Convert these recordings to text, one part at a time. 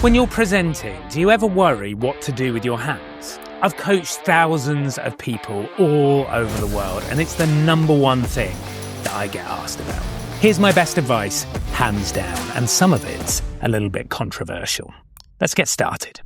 When you're presenting, do you ever worry what to do with your hands? I've coached thousands of people all over the world, and it's the number one thing that I get asked about. Here's my best advice, hands down, and some of it's a little bit controversial. Let's get started.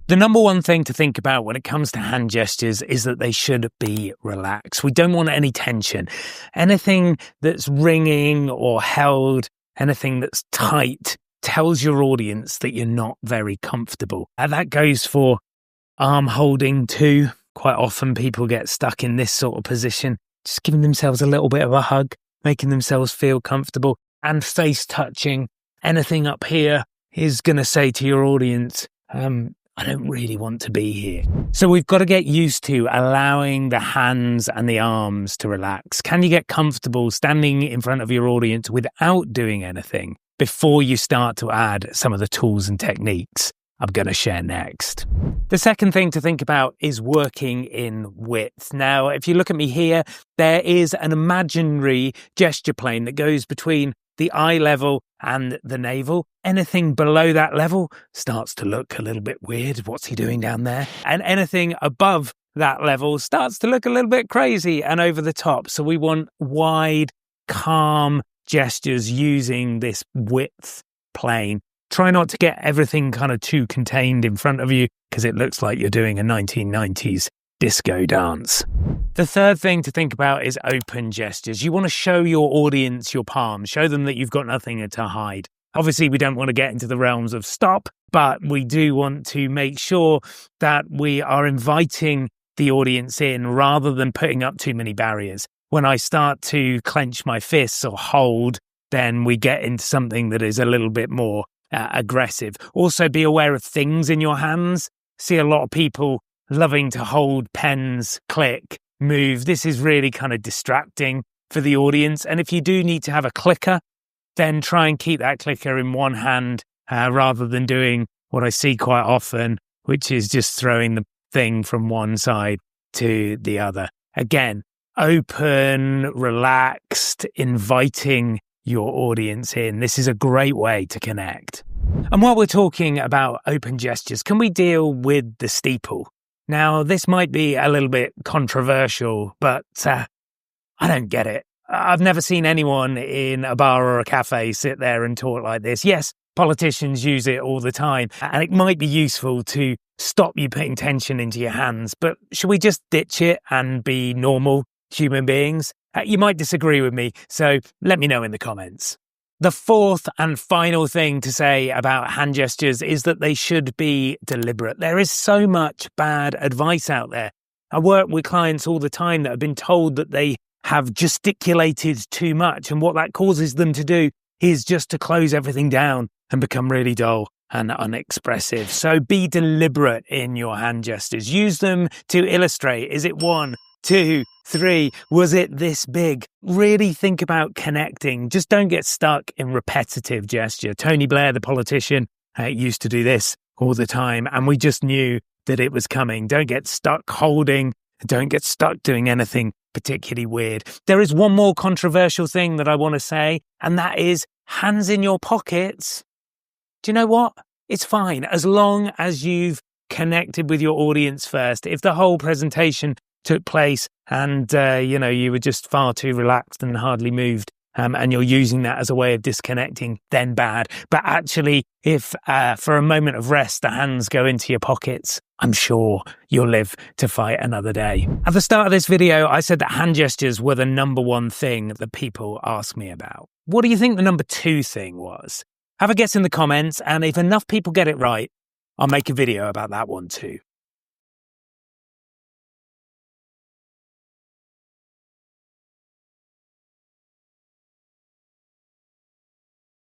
The number one thing to think about when it comes to hand gestures is that they should be relaxed. We don't want any tension. Anything that's ringing or held, anything that's tight, tells your audience that you're not very comfortable. And that goes for arm holding too. Quite often people get stuck in this sort of position, just giving themselves a little bit of a hug, making themselves feel comfortable, and face touching. Anything up here is going to say to your audience, I don't really want to be here. So we've got to get used to allowing the hands and the arms to relax. Can you get comfortable standing in front of your audience without doing anything before you start to add some of the tools and techniques I'm going to share next? The second thing to think about is working in width. Now, if you look at me here, there is an imaginary gesture plane that goes between the eye level and the navel. Anything below that level starts to look a little bit weird. What's he doing down there? And anything above that level starts to look a little bit crazy and over the top. So we want wide, calm gestures using this width plane. Try not to get everything kind of too contained in front of you because it looks like you're doing a 1990s disco dance. The third thing to think about is open gestures. You want to show your audience your palms, show them that you've got nothing to hide. Obviously, we don't want to get into the realms of stop, but we do want to make sure that we are inviting the audience in rather than putting up too many barriers. When I start to clench my fists or hold, then we get into something that is a little bit more aggressive. Also, be aware of things in your hands. See a lot of people loving to hold pens, click, move. This is really kind of distracting for the audience. And if you do need to have a clicker, then try and keep that clicker in one hand rather than doing what I see quite often, which is just throwing the thing from one side to the other. Again, open, relaxed, inviting your audience in. This is a great way to connect. And while we're talking about open gestures, can we deal with the steeple? Now, this might be a little bit controversial, but I don't get it. I've never seen anyone in a bar or a cafe sit there and talk like this. Yes, politicians use it all the time, and it might be useful to stop you putting tension into your hands, but should we just ditch it and be normal human beings? You might disagree with me, so let me know in the comments. The fourth and final thing to say about hand gestures is that they should be deliberate. There is so much bad advice out there. I work with clients all the time that have been told that they have gesticulated too much, and what that causes them to do is just to close everything down and become really dull and unexpressive. So be deliberate in your hand gestures. Use them to illustrate. Is it 1, 2, 3? Was it this big? Really think about connecting. Just don't get stuck in repetitive gesture. Tony Blair, the politician, used to do this all the time, and we just knew that it was coming. Don't get stuck holding. Don't get stuck doing anything particularly weird. There is one more controversial thing that I want to say, and that is hands in your pockets. Do you know what? It's fine as long as you've connected with your audience first. If the whole presentation took place and, you were just far too relaxed and hardly moved, and you're using that as a way of disconnecting, then bad. But actually, if for a moment of rest, the hands go into your pockets, I'm sure you'll live to fight another day. At the start of this video, I said that hand gestures were the number one thing that people ask me about. What do you think the number 2 thing was? Have a guess in the comments, and if enough people get it right, I'll make a video about that one too.